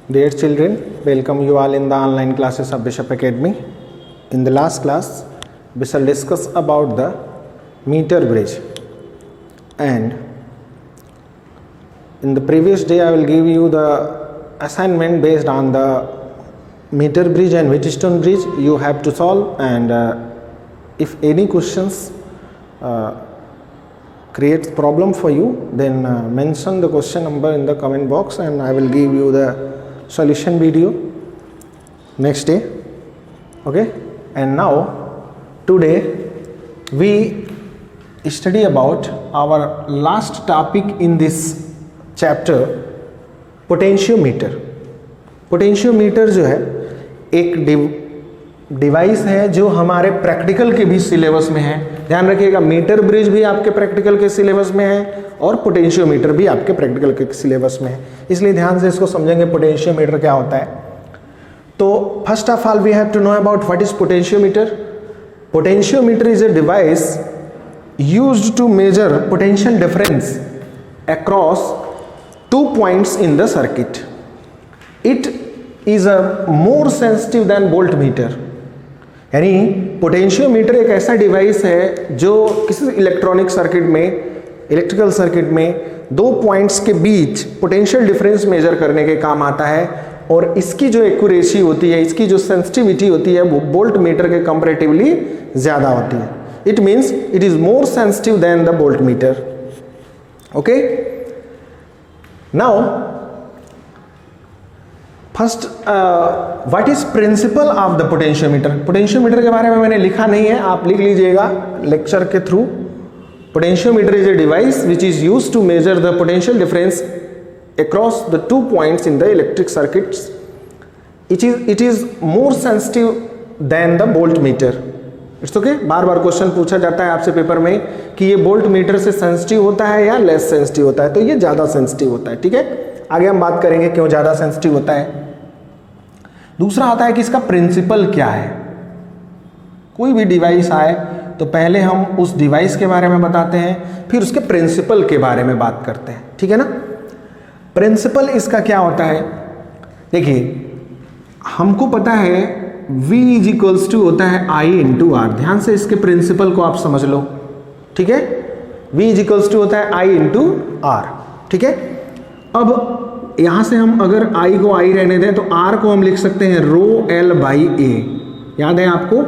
Dear children, welcome you all in the online classes of Bishop Academy. In the last class, we shall discuss about the meter bridge. And in the previous day, I will give you the assignment based on the meter bridge and Wheatstone bridge. You have to solve, and if any questions creates problem for you, then mention the question number in the comment box and I will give you the solution video next day. Okay, and now today we study about our last topic in this chapter, potentiometer. Potentiometer जो है एक device है जो हमारे practical के भी syllabus में है. ध्यान रखिएगा, मीटर ब्रिज भी आपके प्रैक्टिकल के सिलेबस में है और पोटेंशियोमीटर भी आपके प्रैक्टिकल के सिलेबस में है, इसलिए ध्यान से इसको समझेंगे पोटेंशियोमीटर क्या होता है. तो first of all we have to know about what is potentiometer. Potentiometer is a device used to measure potential difference across 2 points in the circuit. It is a more sensitive than voltmeter. यानी potentiometer एक ऐसा device है जो किसी electronic circuit में, electrical circuit में 2 points के बीच potential difference measure करने के काम आता है, और इसकी जो एक्यूरेसी होती है, इसकी जो सेंसिटिविटी होती है, वो वोल्टमीटर के कंपैरेटिवली ज़्यादा होती है. It means it is more sensitive than the voltmeter. Okay. Now, first, what is principle of the potentiometer? Potentiometer के बारे में मैंने लिखा नहीं है, आप लिख लीजिएगा लेक्चर के through. Potentiometer is a device which is used to measure the potential difference across the 2 points in the electric circuits. It is more sensitive than the voltmeter. It's okay. Bar bar question पूछा जाता है आपसे paper में कि ये volt meter से sensitive होता है या लेस सेंसिटिव होता है, तो ये ज़्यादा सेंसिटिव होता है. ठीक है, आगे हम बात करेंगे क्यों ज़्यादा सेंसिटिव होता है. दूसरा आता है कि इसका प्रिंसिपल क्या है. कोई भी डिवाइस आए तो पहले हम उस डिवाइस के बारे में बताते हैं, फिर उसके प्रिंसिपल के बारे में बात करते हैं. ठीक है ना. प्रिंसिपल इसका क्या होता है, देखिए हमको पता है V इज इक्वल्स टू होता है I इंटू आर. ध्यान से इसके प्रिंसिपल को आप समझ लो. ठीक है, V इज इक्वल्स टू होता है I इंटू आर. ठीक है, अब यहां से हम अगर I को I रहने दें तो R को हम लिख सकते हैं रो L बाई ए. याद है आपको,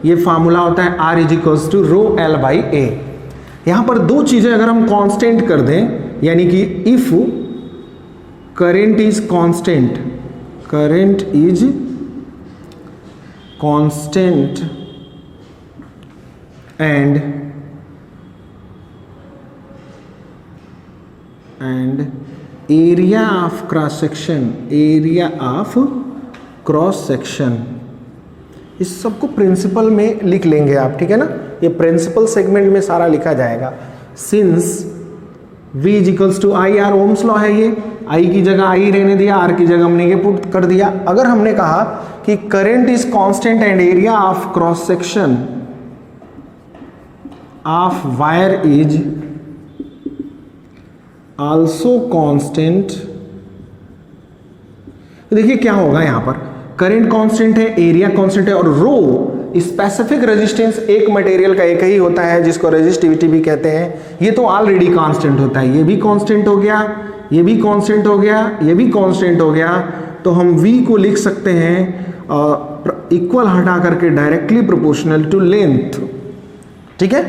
ये फार्मूला होता है R is equals to rho L by A. यहां पर दो चीजें अगर हम कांस्टेंट कर दें, यानी कि if current is constant, current is constant and area of cross section, area of cross section, इस सबको प्रिंसिपल में लिख लेंगे आप. ठीक है ना, ये प्रिंसिपल सेगमेंट में सारा लिखा जाएगा. Since V is equals to I R, ohm's law है ये. I की जगह I रहने दिया, R की जगह हमने ये पुट कर दिया. अगर हमने कहा कि current is constant and area of cross section of wire is also constant, देखिए क्या होगा यहां पर. करंट कांस्टेंट है, एरिया कांस्टेंट है, और रो स्पेसिफिक रेजिस्टेंस एक मटेरियल का एक ही होता है जिसको रेजिस्टिविटी भी कहते हैं. ये तो ऑलरेडी कांस्टेंट होता है. ये भी कांस्टेंट हो गया, ये भी कांस्टेंट हो गया, ये भी कांस्टेंट हो गया. तो हम V को लिख सकते हैं इक्वल हटा करके डायरेक्टली प्रोपोर्शनल टू लेंथ. ठीक है,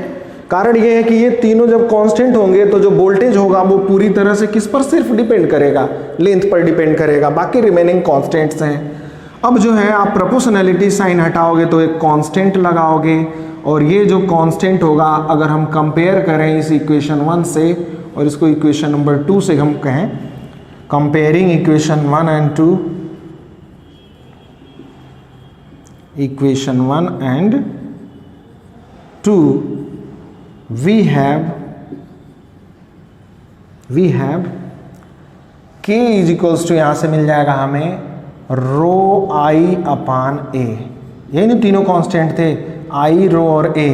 कारण ये है कि ये तीनों जब कांस्टेंट होंगे तो जो वोल्टेज होगा वो पूरी तरह से किस पर सिर्फ डिपेंड करेगा, लेंथ पर डिपेंड करेगा. बाकी रिमेनिंग कांस्टेंट्स हैं. अब जो है आप प्रोपोर्शनैलिटी साइन हटाओगे तो एक कांस्टेंट लगाओगे, और ये जो कांस्टेंट होगा अगर हम कंपेयर करें इस इक्वेशन 1 से और इसको इक्वेशन नंबर 2 से हम कहें, comparing equation 1 and 2, equation 1 and 2, we have K is equals to, यहां से मिल जाएगा हमें रो I अपान ए. यही नहीं तीनों कांस्टेंट थे, I, रो और A,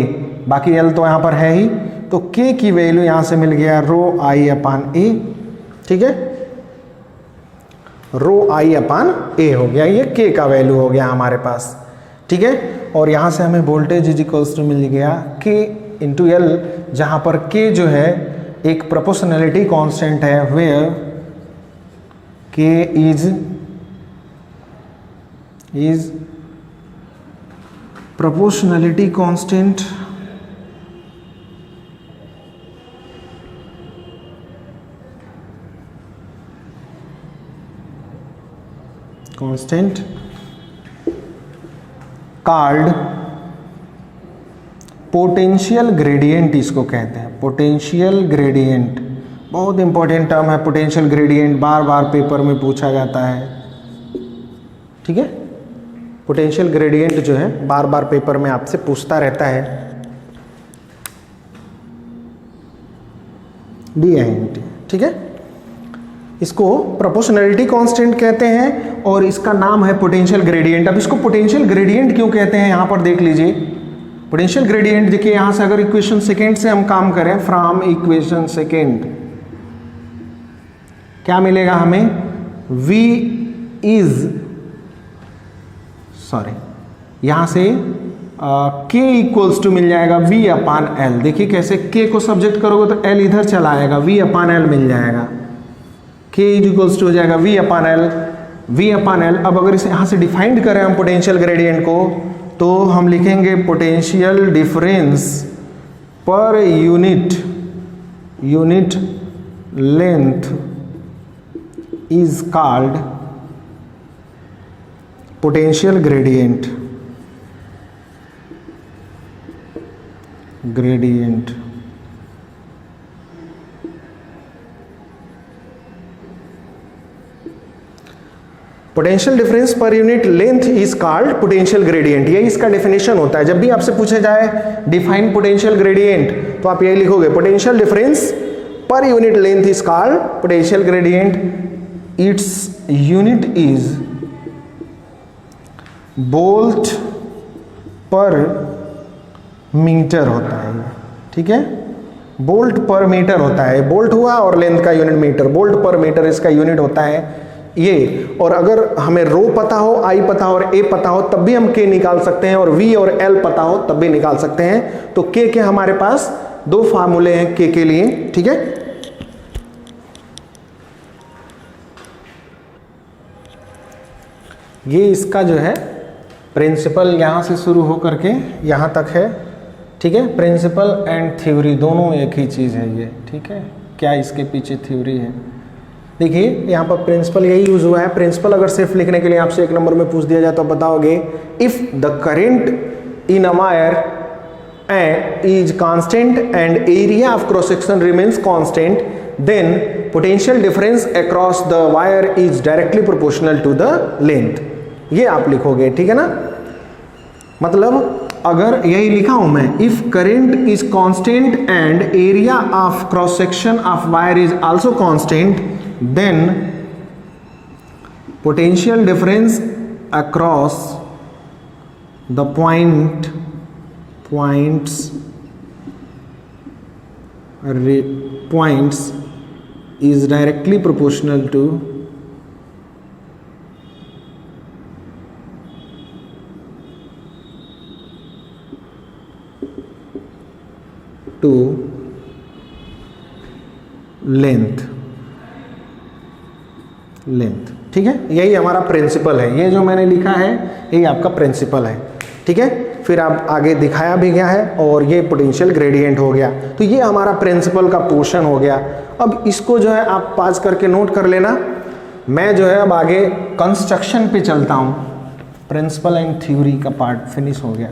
बाकी L तो यहां पर है ही, तो K की वैल्यू यहां से मिल गया रो I अपान ए. ठीक है, रो आई अपान ए हो गया, ये के का वैल्यू हो गया हमारे पास, ठीक है। और यहाँ से हमें वोल्टेज इज इक्वल्स टू मिल गया के इंटू एल, जहाँ पर के जो है एक प्रोपोर्शनैलिटी कांस्टेंट है, वेयर के is proportionality constant called potential gradient, इसको कहते हैं पोटेंशियल ग्रेडियंट। बहुत इंपॉर्टेंट टर्म है पोटेंशियल ग्रेडियंट, बार बार पेपर में पूछा जाता है, ठीक है। पोटेंशियल ग्रेडियंट जो है बार बार पेपर में आपसे पूछता रहता है, DINT, ठीक है। इसको प्रोपोर्शनैलिटी कांस्टेंट कहते हैं और इसका नाम है पोटेंशियल ग्रेडियंट। अब इसको पोटेंशियल ग्रेडियंट क्यों कहते हैं, यहां पर देख लीजिए। पोटेंशियल ग्रेडियंट देखिए, यहां से अगर इक्वेशन सेकेंड से हम काम करें, फ्रॉम इक्वेशन सेकेंड क्या मिलेगा हमें, यहां से K इक्वल्स टू मिल जाएगा V अपान L। देखिए कैसे, K को सब्जेक्ट करोगे तो L इधर चला आएगा, V अपान L मिल जाएगा, K इक्वल्स टू हो जाएगा V अपान L। अब अगर इसे यहाँ से डिफाइंड करें हम पोटेंशियल ग्रेडियंट को, तो हम लिखेंगे potential difference per unit length is called potential gradient. Potential difference per unit length is called potential gradient, यही इसका डेफिनेशन होता है। जब भी आपसे पूछा जाए डिफाइन पोटेंशियल ग्रेडियंट, तो आप यही लिखोगे, potential difference per unit length is called potential gradient, its unit is volt पर मीटर होता है, ठीक है। वोल्ट पर मीटर होता है, वोल्ट हुआ और लेंथ का यूनिट मीटर, वोल्ट पर मीटर इसका यूनिट होता है ये। और अगर हमें रो पता हो, आई पता हो और ए पता हो, तब भी हम के निकाल सकते हैं, और वी और एल पता हो तब भी निकाल सकते हैं। तो के हमारे पास दो फार्मूले हैं के लिए, ठीक है। ये इसका जो है प्रिंसिपल यहां से शुरू होकर के यहां तक है, ठीक है। प्रिंसिपल एंड थ्योरी दोनों एक ही चीज है ये, ठीक है। क्या इसके पीछे थ्योरी है, देखिए यहाँ पर प्रिंसिपल यही यूज हुआ है। प्रिंसिपल अगर सिर्फ लिखने के लिए आपसे एक नंबर में पूछ दिया जाए तो बताओगे, if the current in a wire is constant and area of cross section remains constant, then potential difference across the wire is directly proportional to the length। ये आप लिखोगे, ठीक है ना। मतलब अगर यही लिखा हूं मैं, if current is constant and area of cross section of wire is also constant, then potential difference across the points is directly proportional to length, ठीक है। यही हमारा प्रिंसिपल है, ये जो मैंने लिखा है यही आपका प्रिंसिपल है, ठीक है। फिर आप आगे दिखाया भी गया है और ये पोटेंशियल ग्रेडियंट हो गया। तो ये हमारा प्रिंसिपल का पोर्शन हो गया। अब इसको जो है आप पास करके नोट कर लेना। मैं जो है अब आगे कंस्ट्रक्शन पे चलता हूँ। प्रिंसिपल एंड थ्योरी का पार्ट फिनिश हो गया।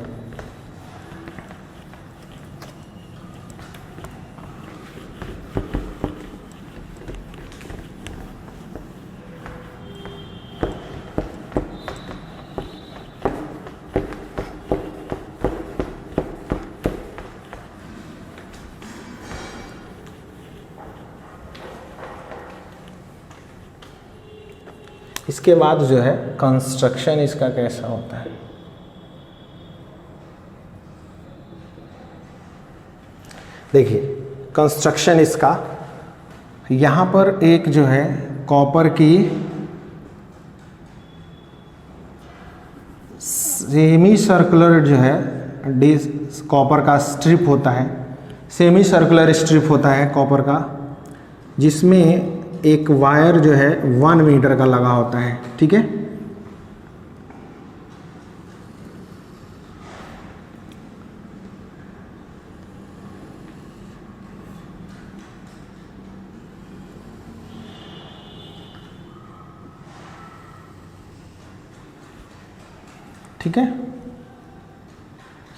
इसके बाद जो है कंस्ट्रक्शन इसका कैसा होता है। देखिए कंस्ट्रक्शन इसका, यहाँ पर एक जो है कॉपर की सेमी सर्कुलर जो है डिस्क कॉपर का स्ट्रिप होता है, सेमी सर्कुलर स्ट्रिप होता है कॉपर का, जिसमें एक वायर जो है 1 मीटर का लगा होता है। ठीक है, ठीक है।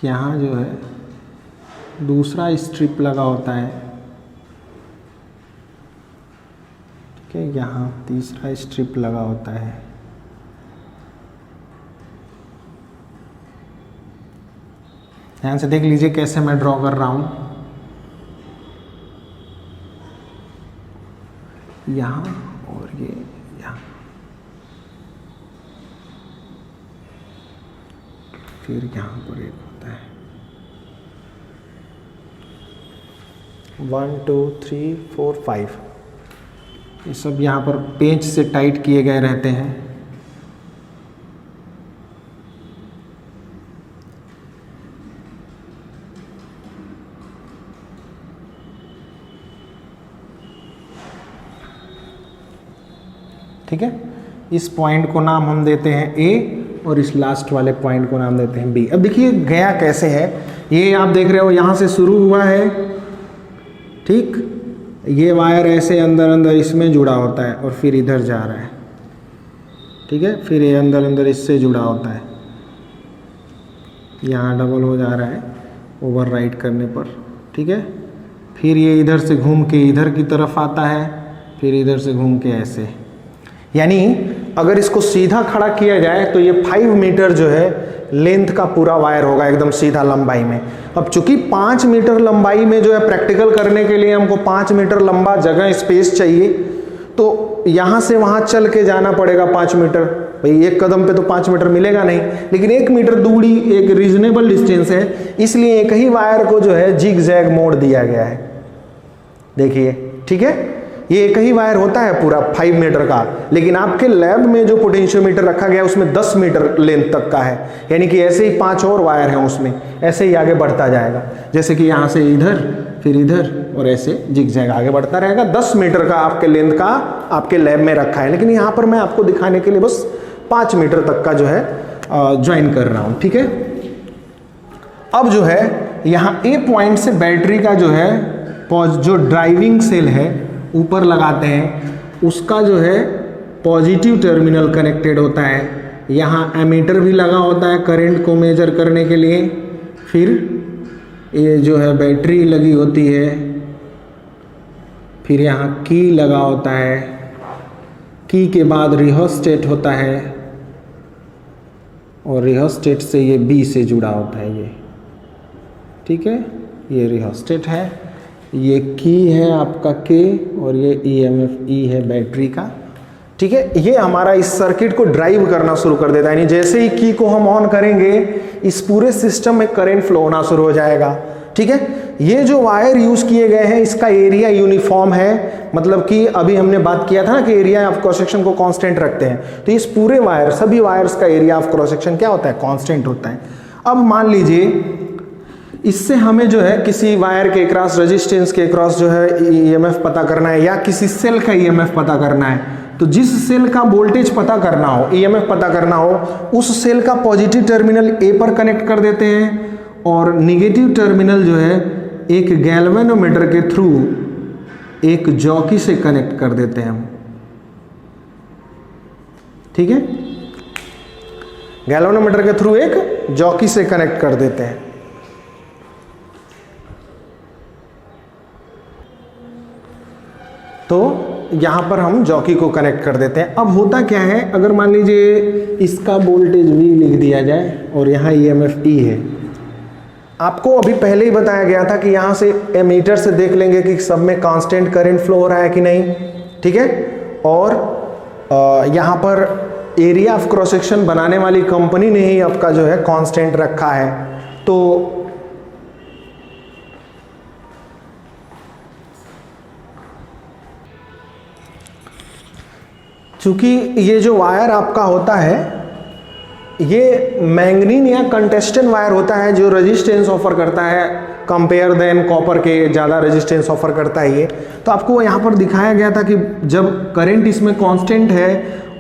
यहाँ जो है दूसरा स्ट्रिप लगा होता है, ठीक है, यहाँ तीसरा स्ट्रिप लगा होता है। ध्यान से देख लीजिए कैसे मैं ड्रॉ कर रहा हूँ। यहाँ और ये यहाँ, फिर यहाँ पर एक होता है 1 2 3 4 5, ये सब यहाँ पर पेंच से टाइट किए गए रहते हैं। ठीक है, इस पॉइंट को नाम हम देते हैं ए और इस लास्ट वाले पॉइंट को नाम देते हैं बी। अब देखिए गया कैसे है, ये आप देख रहे हो यहाँ से शुरू हुआ है, ठीक, ये वायर ऐसे अंदर अंदर इसमें जुड़ा होता है और फिर इधर जा रहा है। ठीक है, फिर ये अंदर अंदर इससे जुड़ा होता है, यहाँ डबल हो जा रहा है ओवर राइट करने पर। ठीक है, फिर ये इधर से घूम के इधर की तरफ आता है, फिर इधर से घूम के ऐसे, यानी अगर इसको सीधा खड़ा किया जाए तो ये 5 मीटर जो है लेंथ का पूरा वायर होगा, एकदम सीधा लंबाई में। अब चूंकि 5 मीटर लंबाई में जो है प्रैक्टिकल करने के लिए हमको 5 मीटर लंबा जगह स्पेस चाहिए, तो यहाँ से वहाँ चल के जाना पड़ेगा 5 मीटर। भाई एक कदम पे तो 5 मीटर मिलेगा नहीं, लेकिन 1 मीटर दूरी एक रीजनेबल डिस्टेंस है, इसलिए एक ही वायर को जो है जिग जैग मोड़ दिया गया है। देखिए, ठीक है, ये एक ही वायर होता है पूरा 5 मीटर का, लेकिन आपके लैब में जो पोटेंशियोमीटर रखा गया है उसमें 10 मीटर लेंथ तक का है, यानी कि ऐसे ही 5 और वायर हैं उसमें, ऐसे ही आगे बढ़ता जाएगा। जैसे कि यहाँ से इधर, फिर इधर और ऐसे जिगजैग आगे बढ़ता रहेगा। 10 मीटर का आपके लेंथ का आपके लैब में रखा है, लेकिन यहाँ पर मैं आपको दिखाने के लिए बस 5 मीटर तक का जो है ज्वाइन कर रहा हूँ। ठीक है, अब जो है यहाँ ए पॉइंट से बैटरी का जो है जो ड्राइविंग सेल है ऊपर लगाते हैं, उसका जो है पॉजिटिव टर्मिनल कनेक्टेड होता है। यहाँ एमीटर भी लगा होता है करंट को मेजर करने के लिए, फिर ये जो है बैटरी लगी होती है, फिर यहाँ की लगा होता है, की के बाद रिहोस्टेट होता है, और रिहोस्टेट से ये बी से जुड़ा होता है ये। ठीक है, ये रिहोस्टेट है, ये की है आपका के, और ये EMF E है बैटरी का। ठीक है, ये हमारा इस सर्किट को ड्राइव करना शुरू कर देता है, यानी जैसे ही की को हम ऑन करेंगे इस पूरे सिस्टम में करंट फ्लो होना शुरू हो जाएगा। ठीक है, ये जो वायर यूज किए गए हैं इसका एरिया यूनिफॉर्म है, मतलब कि अभी हमने बात किया था ना कि एरिया ऑफ क्रॉस सेक्शन को कांस्टेंट रखते हैं, तो इस पूरे वायर, सभी वायर्स का एरिया ऑफ क्रॉस सेक्शन क्या होता है, कांस्टेंट होता है। अब मान लीजिए इससे हमें जो है किसी वायर के क्रॉस, रेजिस्टेंस के क्रॉस जो है EMF पता करना है, या किसी सेल का EMF पता करना है, तो जिस सेल का वोल्टेज पता करना हो, EMF पता करना हो, उस सेल का पॉजिटिव टर्मिनल ए पर कनेक्ट कर देते हैं, और निगेटिव टर्मिनल जो है एक गैल्वेनोमीटर के थ्रू एक जॉकी से कनेक्ट कर देते हैं हम। ठीक है, गैल्वेनोमीटर के थ्रू एक जॉकी से कनेक्ट कर देते हैं। तो यहाँ पर हम जॉकी को कनेक्ट कर देते हैं। अब होता क्या है, अगर मान लीजिए इसका वोल्टेज V लिख दिया जाए और यहाँ EMF E है, आपको अभी पहले ही बताया गया था कि यहाँ से एमीटर से देख लेंगे कि सब में कांस्टेंट करंट फ्लो हो रहा है कि नहीं। ठीक है, और यहाँ पर एरिया ऑफ क्रॉस सेक्शन बनाने वाली कंपनी ने ही आपका जो है कांस्टेंट रखा है। तो चूंकि ये जो वायर आपका होता है ये मैंगनीन या कंटेस्टेंट वायर होता है जो रेजिस्टेंस ऑफर करता है कंपेयर देन कॉपर के, ज़्यादा रेजिस्टेंस ऑफर करता है ये। तो आपको यहाँ पर दिखाया गया था कि जब करंट इसमें कांस्टेंट है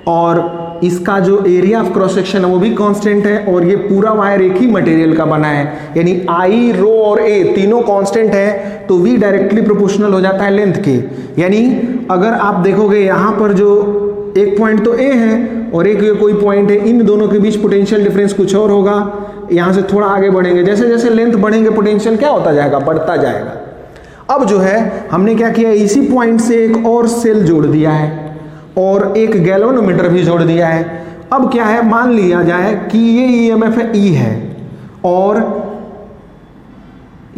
और इसका जो एरिया ऑफ क्रॉस सेक्शन है वो भी कांस्टेंट है और ये पूरा वायर एक ही मटेरियल का बना है, यानी आई, रो और ए तीनों कांस्टेंट है, तो वी डायरेक्टली प्रोपोर्शनल हो जाता है लेंथ के। यानी अगर आप देखोगे यहाँ पर जो एक पॉइंट तो ए है और एक ये कोई पॉइंट है, इन दोनों के बीच पोटेंशियल डिफरेंस कुछ और होगा। यहाँ से थोड़ा आगे बढ़ेंगे, जैसे जैसे लेंथ बढ़ेंगे पोटेंशियल क्या होता जाएगा, बढ़ता जाएगा। अब जो है हमने क्या किया, इसी पॉइंट से एक और सेल जोड़ दिया है और एक गैल्वेनोमीटर भी जोड़ दिया है। अब क्या है, मान लिया जाए कि ये ईएमएफ है ई है और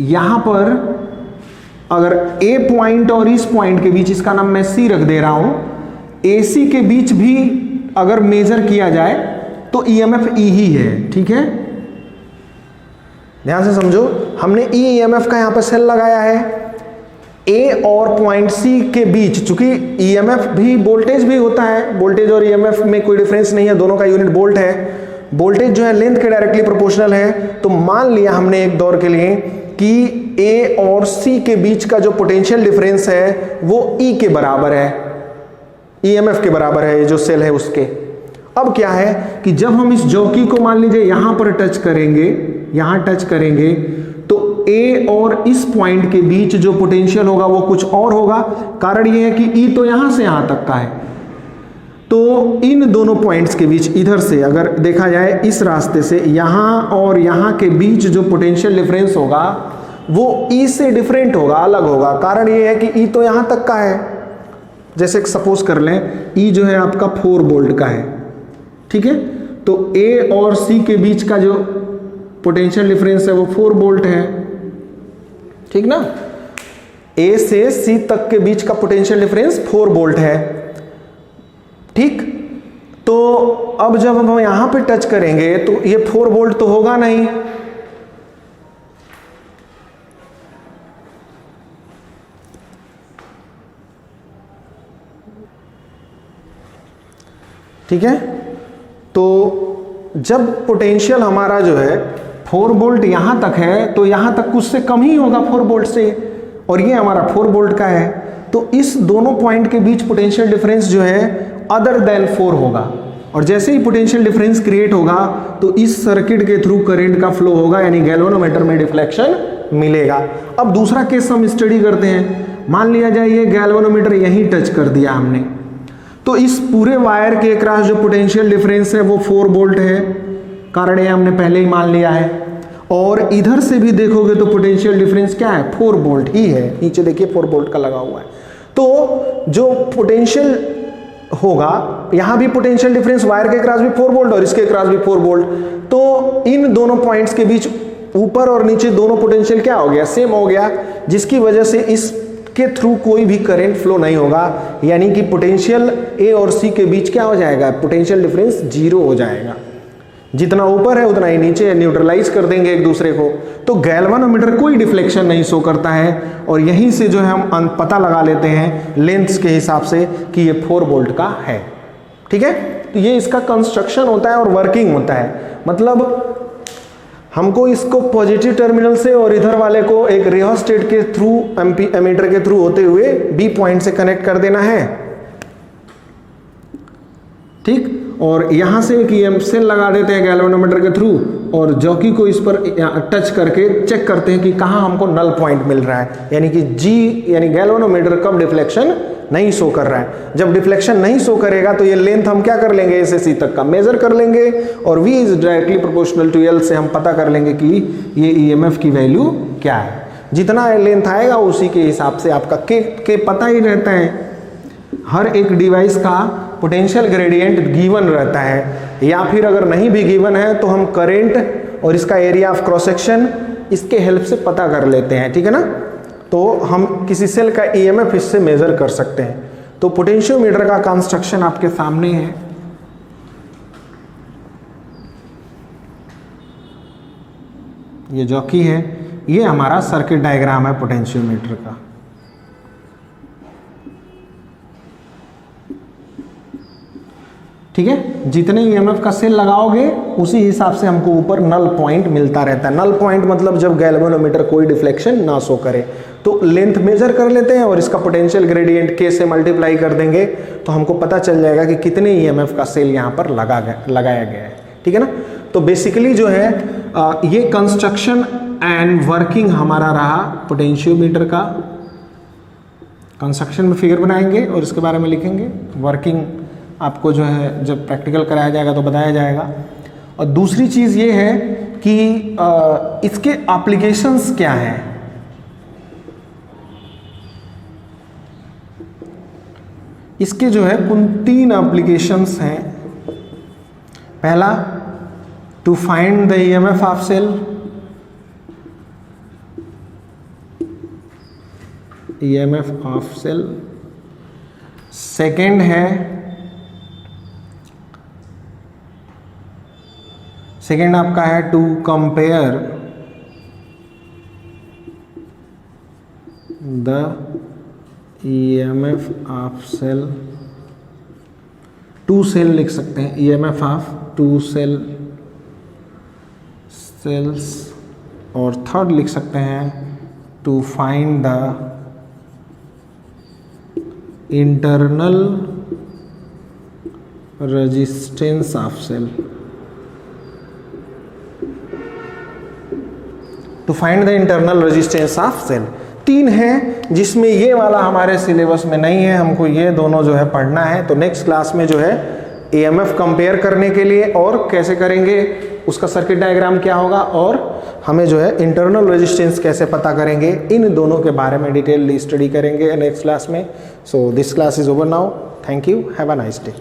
यहां पर अगर ए पॉइंट और इस पॉइंट के बीच, इसका नाम मैं सी रख दे रहा हूं, एसी के बीच भी अगर मेजर किया जाए तो ईएमएफ ई ही है। ठीक है, ध्यान से समझो, हमने ई ईएमएफ का यहां पर सेल लगाया है। ए और पॉइंट सी के बीच, चूंकि ईएमएफ भी वोल्टेज भी होता है, वोल्टेज और ईएमएफ में कोई डिफरेंस नहीं है, दोनों का यूनिट वोल्ट है। वोल्टेज जो है लेंथ के डायरेक्टली प्रोपोर्शनल है। तो मान लिया हमने एक दौर के लिए कि ए और सी के बीच का जो पोटेंशियल डिफरेंस है वो ई के बराबर है, ईएमएफ के बराबर है, ये जो सेल है उसके। अब क्या है कि जब हम इस जॉकी को मान लीजिए यहां पर टच करेंगे, यहां टच करेंगे, तो ए और इस पॉइंट के बीच जो पोटेंशियल होगा वो कुछ और होगा। कारण ये है कि ई तो यहां से यहां तक का है, तो इन दोनों पॉइंट्स के बीच इधर से अगर देखा जाए इस रास्ते से, यहां और यहां के बीच जो पोटेंशियल डिफरेंस होगा वो ई से डिफरेंट होगा, अलग होगा। कारण ये है कि ई तो यहां तक का है। जैसे सपोज कर लें ई जो है आपका 4 वोल्ट का है, ठीक है, तो ए और सी के बीच का जो पोटेंशियल डिफरेंस है वो 4 वोल्ट है, ठीक ना। ए से सी तक के बीच का पोटेंशियल डिफरेंस 4 वोल्ट है, ठीक। तो अब जब हम यहां पे टच करेंगे तो ये 4 वोल्ट तो होगा नहीं, ठीक है। तो जब पोटेंशियल हमारा जो है 4 वोल्ट यहां तक है तो यहां तक उससे कम ही होगा 4 वोल्ट से, और ये हमारा 4 वोल्ट का है, तो इस दोनों पॉइंट के बीच पोटेंशियल डिफरेंस जो है अदर देन 4 होगा। और जैसे ही पोटेंशियल डिफरेंस क्रिएट होगा तो इस सर्किट के थ्रू करंट का फ्लो होगा, यानी गैल्वेनोमीटर में डिफ्लेक्शन मिलेगा। अब दूसरा केस हम स्टडी करते हैं। मान लिया जाए ये गैल्वेनोमीटर यहीं टच कर दिया हमने, तो इस पूरे वायर के अक्रॉस जो पोटेंशियल डिफरेंस है वो 4 वोल्ट है, कारण ये हमने पहले ही मान लिया है। और इधर से भी देखोगे तो पोटेंशियल डिफरेंस क्या है, 4 वोल्ट ही है। नीचे देखिए 4 वोल्ट का लगा हुआ है। तो जो पोटेंशियल होगा, यहां भी पोटेंशियल डिफरेंस वायर के अक्रॉस भी 4 वोल्ट और इसके अक्रॉस भी 4 वोल्ट, तो इन दोनों पॉइंट्स के बीच ऊपर और नीचे दोनों पोटेंशियल क्या हो गया, सेम हो गया, जिसकी वजह से इस के थ्रू कोई भी करंट फ्लो नहीं होगा, यानी कि पोटेंशियल ए और सी के बीच क्या हो जाएगा, पोटेंशियल डिफरेंस 0 हो जाएगा। जितना ऊपर है उतना ही नीचे, न्यूट्रलाइज कर देंगे एक दूसरे को। तो गैल्वेनोमीटर कोई डिफ्लेक्शन नहीं शो करता है, और यहीं से जो है हम पता लगा लेते हैं लेंथ्स के हिसाब से कि ये 4 वोल्ट का है, ठीक है। तो ये इसका कंस्ट्रक्शन होता है और वर्किंग होता है। मतलब हमको इसको पॉजिटिव टर्मिनल से और इधर वाले को एक रियोस्टेट के थ्रू, एमीटर के थ्रू होते हुए बी पॉइंट से कनेक्ट कर देना है, ठीक। और यहां से एक ईएम सेल लगा देते हैं गैल्वेनोमीटर के थ्रू, और जॉकी को इस पर टच करके चेक करते हैं कि कहां हमको नल पॉइंट मिल रहा है, यानी कि जी, यानी गैल्वेनोमीटर कब डिफ्लेक्शन नहीं शो कर रहा है। जब डिफ्लेक्शन नहीं शो करेगा तो ये लेंथ हम क्या कर लेंगे, ए से सी तक का मेजर कर लेंगे, और V is directly proportional to L से हम पता कर लेंगे कि ये EMF की वैल्यू क्या है। जितना लेंथ आएगा उसी के हिसाब से आपका के पता ही रहता है। हर एक डिवाइस का पोटेंशियल ग्रेडियंट गिवन रहता है, या फिर अगर नहीं भी गिवन है तो हम करंट और इसका एरिया ऑफ क्रॉस सेक्शन इसके हेल्प से पता कर लेते हैं, ठीक है ना। तो हम किसी सेल का EMF इससे मेजर कर सकते हैं। तो पोटेंशियोमीटर का कंस्ट्रक्शन आपके सामने है। ये जॉकी है, ये हमारा सर्किट डायग्राम है पोटेंशियोमीटर का। ठीक है, जितने ईएमएफ का सेल लगाओगे उसी हिसाब से हमको ऊपर नल पॉइंट मिलता रहता है। नल पॉइंट मतलब जब गैल्वेनोमीटर कोई डिफ्लेक्शन ना शो करे। तो लेंथ मेजर कर लेते हैं और इसका पोटेंशियल ग्रेडियंट के से मल्टीप्लाई कर देंगे तो हमको पता चल जाएगा कि कितने ईएमएफ का सेल यहाँ पर लगाया गया है। ठीक है ना। तो बेसिकली जो है ये कंस्ट्रक्शन एंड वर्किंग हमारा रहा पोटेंशियोमीटर का। कंस्ट्रक्शन में फिगर बनाएंगे और इसके बारे में लिखेंगे। वर्किंग आपको जो है जब प्रैक्टिकल कराया जाएगा तो बताया जाएगा। और दूसरी चीज़ ये है कि इसके एप्लीकेशंस क्या हैं। इसके जो है कुल 3 एप्लीकेशंस हैं। पहला, to find the EMF of cell, EMF of cell. Second है, सेकेंड आपका है to compare the EMF of cell, two cell लिख सकते हैं, ईएमएफ ऑफ टू सेल्स। और थर्ड लिख सकते हैं to find the internal resistance of cell, to find the internal resistance of cell. 3 हैं जिसमें ये वाला हमारे सिलेबस में नहीं है, हमको ये दोनों जो है पढ़ना है। तो नेक्स्ट क्लास में जो है ईएमएफ कंपेयर करने के लिए और कैसे करेंगे, उसका सर्किट डायग्राम क्या होगा और हमें जो है इंटरनल रेजिस्टेंस कैसे पता करेंगे, इन दोनों के बारे में डिटेल स्टडी करेंगे नेक्स्ट क्लास में। So this class is over now. Thank you, have a nice day.